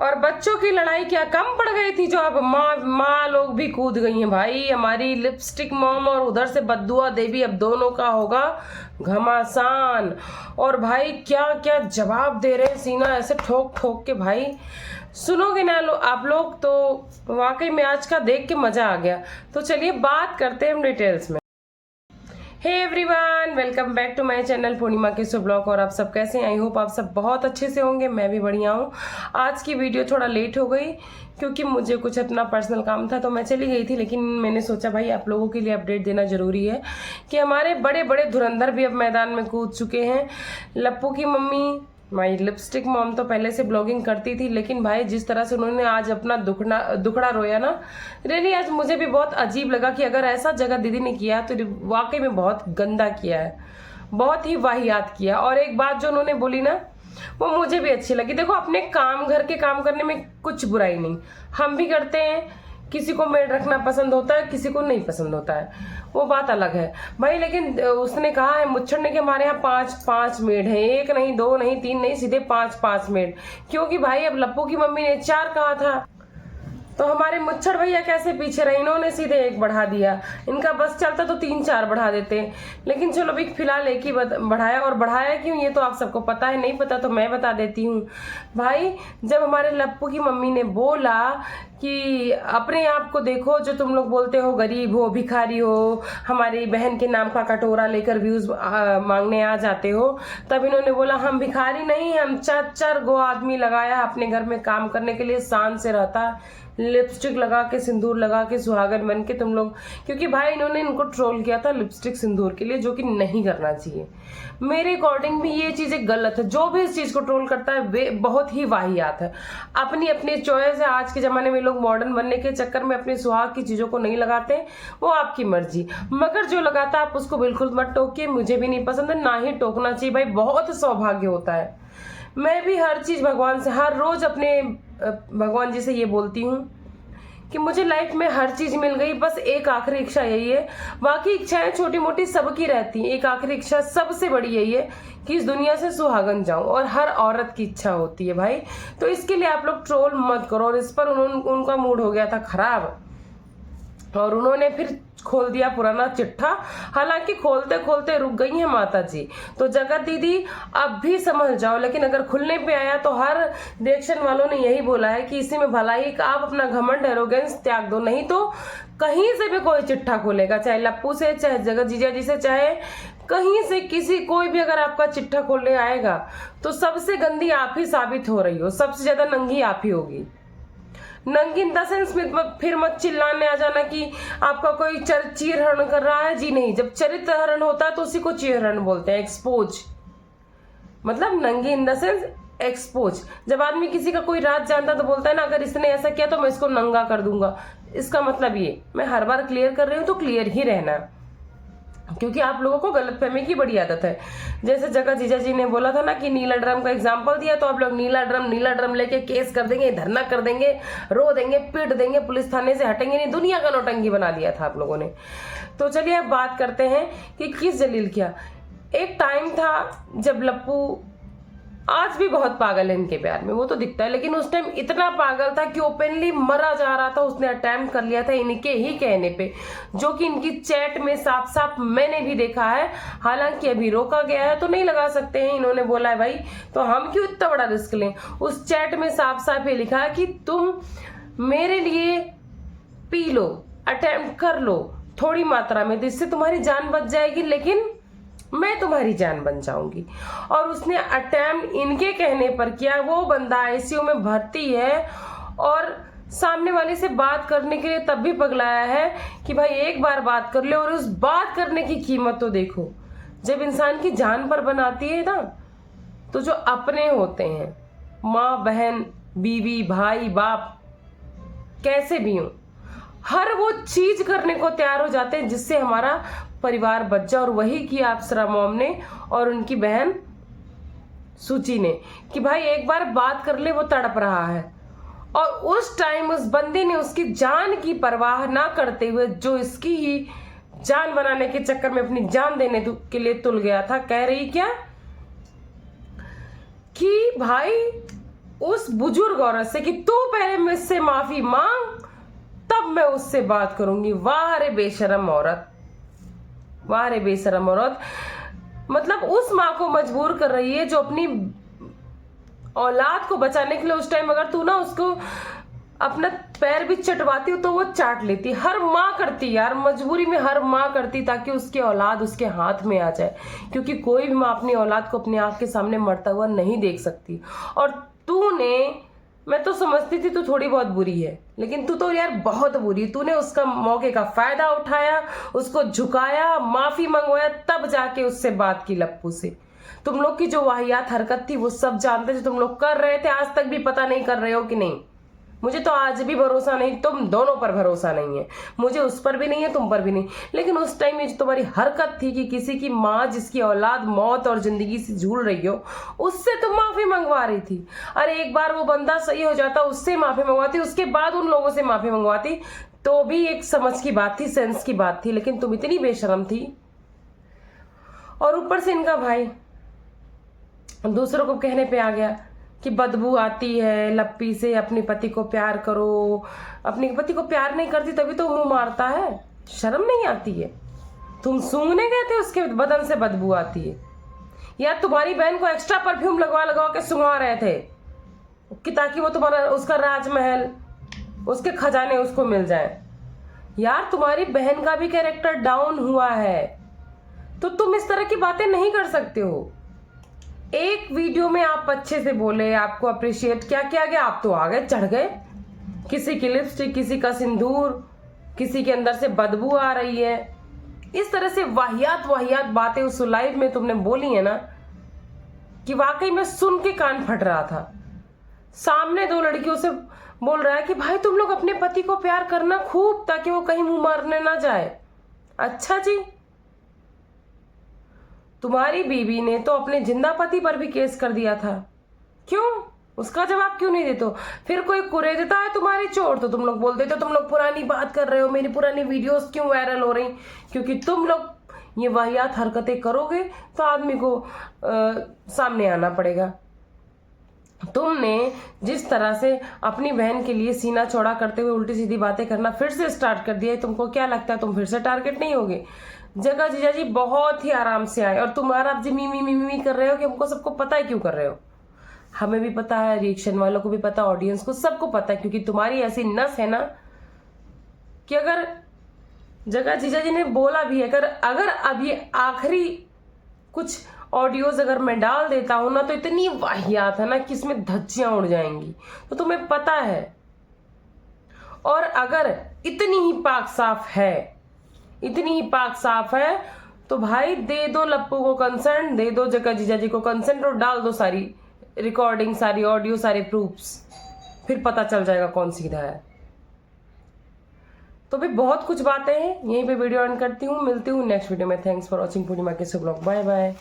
और बच्चों की लड़ाई क्या कम पड़ गई थी, जो अब माँ लोग भी कूद गई हैं भाई। हमारी लिपस्टिक मॉम और उधर से बद्दुआ देवी, अब दोनों का होगा घमासान। और भाई क्या क्या जवाब दे रहे हैं, सीना ऐसे ठोक ठोक के। भाई सुनोगे ना आप लोग तो वाकई में आज का देख के मजा आ गया। तो चलिए बात करते हैं हम डिटेल्स में। Hey everyone, welcome back to my channel Purnima के शो ब्लॉग। और आप सब कैसे हैं? आई होप आप सब बहुत अच्छे से होंगे। मैं भी बढ़िया हूँ। आज की वीडियो थोड़ा लेट हो गई क्योंकि मुझे कुछ अपना पर्सनल काम था, तो मैं चली गई थी। लेकिन मैंने सोचा भाई आप लोगों के लिए अपडेट देना जरूरी है कि हमारे बड़े बड़े धुरंधर भी अब मैदान में कूद चुके हैं। लप्पू की मम्मी माई लिपस्टिक मॉम तो पहले से ब्लॉगिंग करती थी, लेकिन भाई जिस तरह से उन्होंने आज अपना दुखड़ा रोया ना, रियली आज मुझे भी बहुत अजीब लगा कि अगर ऐसा जगह दीदी ने किया तो वाकई में बहुत गंदा किया है, बहुत ही वाहियात किया। और एक बात जो उन्होंने बोली ना, वो मुझे भी अच्छी लगी। देखो, अपने काम घर के काम करने में कुछ बुराई नहीं, हम भी करते हैं। किसी को मेड रखना पसंद होता है, किसी को नहीं पसंद होता है, वो बात अलग है भाई। लेकिन उसने कहा है मुच्छर ने कि हमारे यहाँ पांच मेड हैं, एक नहीं, दो नहीं, तीन नहीं, सीधे पांच मेड। क्योंकि भाई अब लप्पू की मम्मी ने 4 कहा था, तो हमारे मुच्छर भैया कैसे पीछे रहे, इन्होंने सीधे 1 बढ़ा दिया। इनका बस चलता तो 3-4 बढ़ा देते, लेकिन चलो अभी फिलहाल 1 ही बढ़ाया। और बढ़ाया क्यों ये तो आप सबको पता है, नहीं पता तो मैं बता देती हूँ भाई। जब हमारे लप्पू की मम्मी ने बोला कि अपने आप को देखो, जो तुम लोग बोलते हो गरीब हो, भिखारी हो, हमारी बहन के नाम का कटोरा लेकर व्यूज मांगने आ जाते हो, तब इन्होंने बोला हम भिखारी नहीं, हम 4 गो आदमी लगाया अपने घर में काम करने के लिए, शान से रहता, लिपस्टिक लगा के, सिंदूर लगा के, सुहागन बन के तुम लोग। क्योंकि भाई इन्होंने इनको ट्रोल किया था लिपस्टिक सिंदूर के लिए, जो कि नहीं करना चाहिए। मेरे अकॉर्डिंग भी ये चीजें गलत है। जो भी इस चीज को ट्रोल करता है वे बहुत ही वाहियात है। अपनी अपनी चॉइस है। आज के जमाने में लोग मॉडर्न बनने के चक्कर में अपने सुहाग की चीजों को नहीं लगाते, वो आपकी मर्जी। मगर जो लगाता है आप उसको बिल्कुल मत टोकिए, मुझे भी नहीं पसंद है, ना ही टोकना चाहिए भाई। बहुत सौभाग्य होता है। मैं भी हर चीज भगवान से हर रोज अपने भगवान जी से ये बोलती हूँ कि मुझे लाइफ में हर चीज मिल गई, बस एक आखिरी इच्छा यही है। बाकी इच्छाएं छोटी मोटी सबकी रहती हैं, एक आखिरी इच्छा सबसे बड़ी यही है कि इस दुनिया से सुहागन जाऊं। और हर औरत की इच्छा होती है भाई। तो इसके लिए आप लोग ट्रोल मत करो। और इस पर उनका मूड हो गया था खराब, और उन्होंने फिर खोल दिया पुराना चिट्ठा। हालांकि खोलते खोलते रुक गई हैं माता जी। तो जगत दीदी अब भी समझ जाओ। लेकिन अगर खुलने पे आया तो हर रिएक्शन वालों ने यही बोला है कि इसी में भलाई का आप अपना घमंड एरोगेंस त्याग दो, नहीं तो कहीं से भी कोई चिट्ठा खोलेगा, चाहे लप्पू से, चाहे जगत जीजा जी से, चाहे कहीं से किसी कोई भी अगर आपका चिट्ठा खोलने आएगा तो सबसे गंदी आप ही साबित हो रही हो, सबसे ज्यादा नंगी आप ही होगी। नंगी इन द सेंस में फिर मत चिल्लाने आ जाना कि आपका कोई चीर हरण कर रहा है। जी नहीं, जब चरित्र हरण होता है तो उसी को चीर हरण बोलते हैं, एक्सपोज। मतलब नंगी इन द सेंस एक्सपोज। जब आदमी किसी का कोई राज जानता तो बोलता है ना, अगर इसने ऐसा किया तो मैं इसको नंगा कर दूंगा। इसका मतलब ये, मैं हर बार क्लियर कर रही हूँ तो क्लियर ही रहना, क्योंकि आप लोगों को गलतफहमी की बड़ी आदत है। जैसे जगह जीजा जी ने बोला था ना कि नीला ड्रम का एग्जांपल दिया, तो आप लोग नीला ड्रम लेके केस कर देंगे, धरना कर देंगे, रो देंगे, पीट देंगे, पुलिस थाने से हटेंगे नहीं, दुनिया का नौटंकी बना दिया था आप लोगों ने। तो चलिए अब बात करते हैं कि किस जलील किया। एक टाइम था जब लप्पू, आज भी बहुत पागल है इनके प्यार में, वो तो दिखता है, लेकिन उस टाइम इतना पागल था कि ओपनली मरा जा रहा था। उसने अटेम्प्ट कर लिया था इनके ही कहने पे, जो कि इनकी चैट में साफ साफ मैंने भी देखा है। हालांकि अभी रोका गया है तो नहीं लगा सकते हैं, इन्होंने बोला है भाई, तो हम क्यों इतना बड़ा रिस्क लें। उस चैट में साफ साफ ये लिखा है कि तुम मेरे लिए पी लो, अटेम्प्ट कर लो थोड़ी मात्रा में, जिससे तुम्हारी जान बच जाएगी, लेकिन मैं तुम्हारी जान बन जाऊंगी। और उसने अटेम्प्ट इनके कहने पर किया। वो बंदा आईसीयू में भर्ती है और सामने वाले से बात करने के लिए तब भी पगलाया है कि भाई एक बार बात कर ले। और उस बात करने की कीमत तो देखो, जब इंसान की जान पर बनाती है ना, तो जो अपने होते हैं, माँ बहन बीवी भाई बाप, कैसे भी हो, हर वो चीज करने को तैयार हो जाते हैं जिससे हमारा परिवार बच जाए। और वही किया अप्सरा मॉम ने और उनकी बहन सूची ने कि भाई एक बार बात कर ले, वो तड़प रहा है। और उस टाइम उस बंदे ने उसकी जान की परवाह ना करते हुए, जो इसकी ही जान बनाने के चक्कर में अपनी जान देने के लिए तुल गया था, कह रही क्या कि भाई उस बुजुर्ग औरत से कि तू पहले मुझसे माफी मांग, तब मैं उससे बात करूंगी। वाह रे बेशरम औरत, वाह रे बेशरम औरत। मतलब उस माँ को मजबूर कर रही है जो अपनी औलाद को बचाने के लिए उस टाइम अगर तू ना उसको अपना पैर भी चटवाती हो तो वो चाट लेती। हर माँ करती यार, मजबूरी में हर माँ करती ताकि उसकी औलाद उसके हाथ में आ जाए, क्योंकि कोई भी माँ अपनी औलाद को अपनी आंख के सामने मरता हुआ नहीं देख सकती। और तूने, मैं तो समझती थी तू थोड़ी बहुत बुरी है, लेकिन तू तो यार बहुत बुरी। तूने उसका मौके का फायदा उठाया, उसको झुकाया, माफी मंगवाया, तब जाके उससे बात की लप्पू से। तुम लोग की जो वाहियात हरकत थी वो सब जानते थे, तुम लोग कर रहे थे, आज तक भी पता नहीं कर रहे हो कि नहीं। मुझे तो आज भी भरोसा नहीं, तुम दोनों पर भरोसा नहीं है, मुझे उस पर भी नहीं है, तुम पर भी नहीं। लेकिन उस टाइम में जो तुम्हारी हरकत थी कि किसी की माँ जिसकी औलाद मौत और जिंदगी से झूल रही हो, उससे तुम माफी मंगवा रही थी। अरे एक बार वो बंदा सही हो जाता, उससे माफी मंगवाती, उसके बाद उन लोगों से माफी मंगवाती, तो भी एक समझ की बात थी, सेंस की बात थी। लेकिन तुम इतनी बेशरम थी। और ऊपर से इनका भाई दूसरों को कहने पे आ गया कि बदबू आती है लप्पी से, अपने पति को प्यार करो। अपने पति को प्यार नहीं करती तभी तो मुंह मारता है, शर्म नहीं आती है? तुम सूंघने गए थे, उसके बदन से बदबू आती है। या तुम्हारी बहन को एक्स्ट्रा परफ्यूम लगवा लगवा के सुंघा रहे थे कि ताकि वो तुम्हारा उसका राजमहल, उसके खजाने उसको मिल जाए। यार तुम्हारी बहन का भी कैरेक्टर डाउन हुआ है, तो तुम इस तरह की बातें नहीं कर सकते हो। एक वीडियो में आप अच्छे से बोले, आपको अप्रिशिएट क्या किया गया, आप तो आ गए, चढ़ गए। किसी की लिपस्टिक, किसी का सिंदूर, किसी के अंदर से बदबू आ रही है। इस तरह से वाहियात वाहियात बातें उस लाइव में तुमने बोली है ना कि वाकई में सुन के कान फट रहा था। सामने दो लड़कियों से बोल रहा है कि भाई तुम लोग अपने पति को प्यार करना खूब, ताकि वो कहीं मुंह मारने ना जाए। अच्छा जी, तुम्हारी बीवी ने तो अपने जिंदा पति पर भी केस कर दिया था, क्यों? उसका जवाब क्यों नहीं देते हो? फिर कोई कुरेदता है तुम्हारी चोट तो तुम लोग बोल देते हो तुम लोग पुरानी बात कर रहे हो, मेरी पुरानी वीडियोस क्यों वायरल हो रही? क्योंकि तुम लोग ये वाहियात हरकतें करोगे तो आदमी को सामने आना पड़ेगा। तुमने जिस तरह से अपनी बहन के लिए सीना चौड़ा करते हुए उल्टी सीधी बातें करना फिर से स्टार्ट कर दिया है, तुमको क्या लगता है तुम फिर से टारगेट नहीं होगे? जगह जीजा जी बहुत ही आराम से आए, और तुम्हारा आप जी मी मी मी कर रहे हो कि हमको सबको पता है क्यों कर रहे हो। हमें भी पता है, रिएक्शन वालों को भी पता, ऑडियंस को, सबको पता है, क्योंकि तुम्हारी ऐसी नस है ना कि अगर जगह जीजा जी ने बोला भी है, अगर अब ये आखिरी कुछ ऑडियोज अगर मैं डाल देता हूं ना तो इतनी वाहियात है ना कि इसमें धज्जियां उड़ जाएंगी, तो तुम्हें पता है। और अगर इतनी ही पाक साफ है, इतनी ही पाक साफ है, तो भाई दे दो लप्पू को कंसेंट, दे दो जगह जीजा जी को कंसेंट और डाल दो सारी रिकॉर्डिंग, सारी ऑडियो, सारे प्रूफ्स, फिर पता चल जाएगा कौन सीधा है। तो भी बहुत कुछ बातें हैं, यहीं पे वीडियो एंड करती हूँ, मिलती हूँ नेक्स्ट वीडियो में। थैंक्स फॉर वॉचिंग पूर्णिमा के ब्लॉग, बाय बाय।